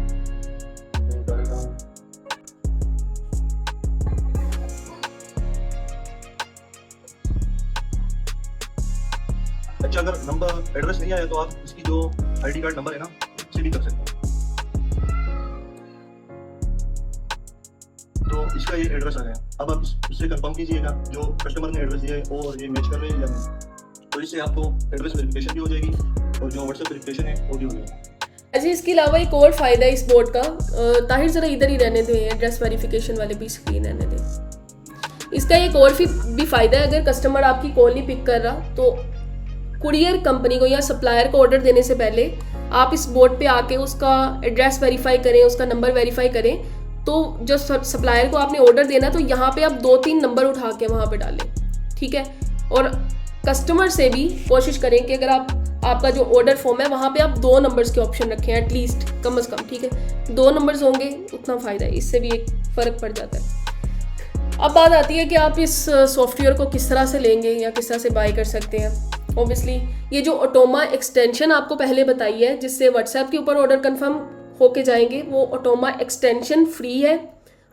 अच्छा, अगर नंबर एड्रेस नहीं आया तो आप इसकी जो ID कार्ड नंबर है ना उसे भी कर सकते हैं। तो इसका ये एड्रेस आ गया। अब आप इससे कंफर्म कीजिएगा जो कस्टमर ने एड्रेस दिया है और ये मैच कर रहे हैं या नहीं। तो इससे आपको एड्रेस वेरिफिकेशन भी हो जाएगी और जो व्हाट्सएप वेरिफिकेशन है वो भी हो जाएगी। अच्छा, इसके अलावा एक और फ़ायदा है इस बोर्ड का, ताहिर ज़रा इधर ही रहने दें, एड्रेस वेरिफिकेशन वाले भी स्क्रीन रहने दें। इसका एक और भी फ़ायदा है, अगर कस्टमर आपकी कॉल नहीं पिक कर रहा तो कुरियर कंपनी को या सप्लायर को ऑर्डर देने से पहले आप इस बोर्ड पे आके उसका एड्रेस वेरीफाई करें, उसका नंबर वेरीफाई करें। तो जो सप्लायर को आपने ऑर्डर देना तो यहाँ पे आप 2-3 नंबर उठा के वहाँ पे डालें, ठीक है। और कस्टमर से भी कोशिश करें कि अगर आपका जो ऑर्डर फॉर्म है वहाँ पे आप 2 नंबर्स के ऑप्शन रखें एटलीस्ट, कम से कम, ठीक है। 2 नंबर्स होंगे उतना फ़ायदा है, इससे भी एक फ़र्क पड़ जाता है। अब बात आती है कि आप इस सॉफ्टवेयर को किस तरह से लेंगे या किस तरह से बाय कर सकते हैं। ऑब्वियसली ये जो ऑटोमा एक्सटेंशन आपको पहले बताई है जिससे व्हाट्सएप के ऊपर ऑर्डर कंफर्म होके जाएंगे, वो ऑटोमा एक्सटेंशन फ्री है,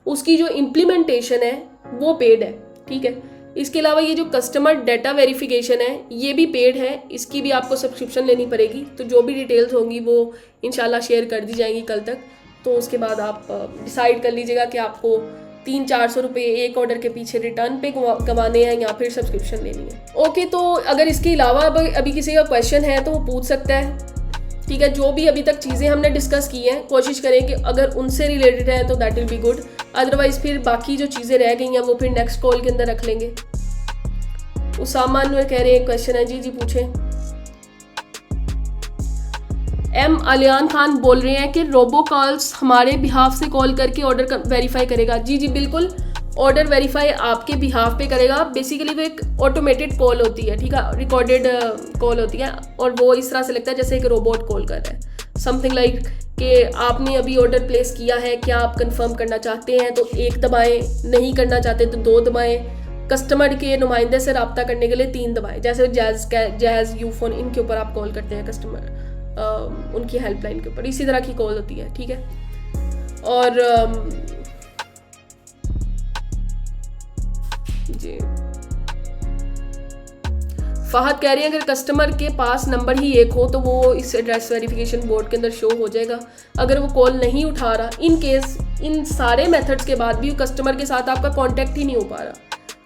उसकी जो इम्प्लीमेंटेशन है वो पेड है, ठीक है। इसके अलावा ये जो कस्टमर डाटा वेरिफिकेशन है ये भी पेड है, इसकी भी आपको सब्सक्रिप्शन लेनी पड़ेगी। तो जो भी डिटेल्स होंगी वो इंशाल्लाह शेयर कर दी जाएंगी कल तक। तो उसके बाद आप डिसाइड कर लीजिएगा कि आपको 300-400 रुपये एक ऑर्डर के पीछे रिटर्न पे गंवाने हैं या फिर सब्सक्रिप्शन लेनी है। ओके, तो अगर इसके अलावा अभी किसी का क्वेश्चन है तो वो पूछ सकता है, ठीक है। जो भी अभी तक चीज़ें हमने डिस्कस की हैं कोशिश करें कि अगर उनसे रिलेटेड है तो that will be good, otherwise फिर बाकी जो चीज़ें रह गई हैं वो फिर नेक्स्ट कॉल के अंदर रख लेंगे। उसामा अनुर कह रहे हैं क्वेश्चन है, जी पूछें। एम अलियान खान बोल रहे हैं कि रोबो कॉल्स हमारे बिहाफ से कॉल करके ऑर्डर वेरीफाई करेगा। जी बिल्कुल, ऑर्डर वेरीफाई आपके बिहाफ पे करेगा। बेसिकली वो एक ऑटोमेटेड कॉल होती है, ठीक है, रिकॉर्डेड कॉल होती है और वो इस तरह से लगता है जैसे एक रोबोट कॉल कर रहा है। समथिंग लाइक कि आपने अभी ऑर्डर प्लेस किया है, क्या आप कंफर्म करना चाहते हैं तो 1 दबाएं, नहीं करना चाहते तो 2 दबाएं। कस्टमर के नुमाइंदे से रब्ता करने के लिए 3 दबाएं, जैसे जैज़ यूफोन, इनके ऊपर आप कॉल करते हैं कस्टमर उनकी हेल्पलाइन के ऊपर, इसी तरह की कॉल होती है, ठीक है। और जी फहद कह रही है अगर कस्टमर के पास नंबर ही एक हो तो वो इस एड्रेस वेरिफिकेशन बोर्ड के अंदर शो हो जाएगा। अगर वो कॉल नहीं उठा रहा, इन केस इन सारे मेथड्स के बाद भी कस्टमर के साथ आपका कांटेक्ट ही नहीं हो पा रहा,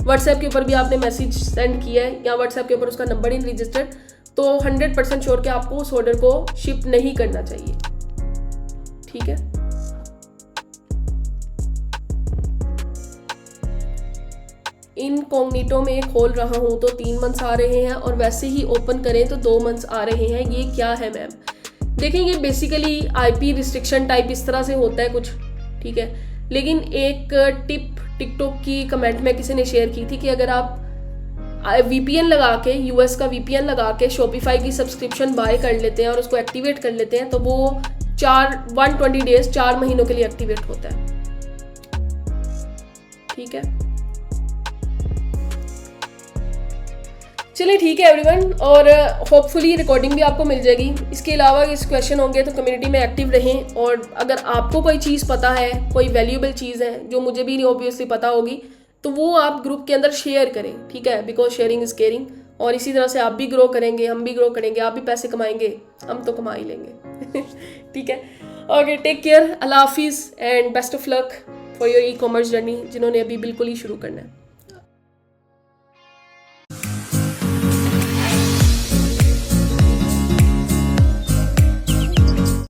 व्हाट्सएप के ऊपर भी आपने मैसेज सेंड किया है या व्हाट्सएप के ऊपर उसका नंबर ही रजिस्टर्ड, तो 100% श्योर कि आपको उस ऑर्डर को शिप नहीं करना चाहिए, ठीक है। इनकॉग्निटो में खोल रहा हूँ तो 3 मंथ्स आ रहे हैं और वैसे ही ओपन करें तो 2 मंथ्स आ रहे हैं, ये क्या है मैम? देखें ये बेसिकली आईपी रिस्ट्रिक्शन टाइप इस तरह से होता है कुछ, ठीक है। लेकिन एक टिप टिकटॉक की कमेंट में किसी ने शेयर की थी कि अगर आप VPN लगा के, यूएस का VPN लगा के शॉपिफाई की सब्सक्रिप्शन बाय कर लेते हैं और उसको एक्टिवेट कर लेते हैं तो वो 120 डेज 4 महीनों के लिए एक्टिवेट होता है, ठीक है। चलिए ठीक है एवरीवन, और होपफुली रिकॉर्डिंग भी आपको मिल जाएगी। इसके अलावा इस क्वेश्चन होंगे तो कम्युनिटी में एक्टिव रहें, और अगर आपको कोई चीज़ पता है, कोई वैल्यूएबल चीज़ है जो मुझे भी नहीं ऑब्वियसली पता होगी, तो वो आप ग्रुप के अंदर शेयर करें, ठीक है, बिकॉज शेयरिंग इज़ केयरिंग। और इसी तरह से आप भी ग्रो करेंगे, हम भी ग्रो करेंगे, आप भी पैसे कमाएंगे, हम तो कमा ही लेंगे ठीक है। ओके, टेक केयर, अल्लाह हाफिज़ and best of luck for your e-commerce journey, जिन्होंने अभी बिल्कुल ही शुरू करना है।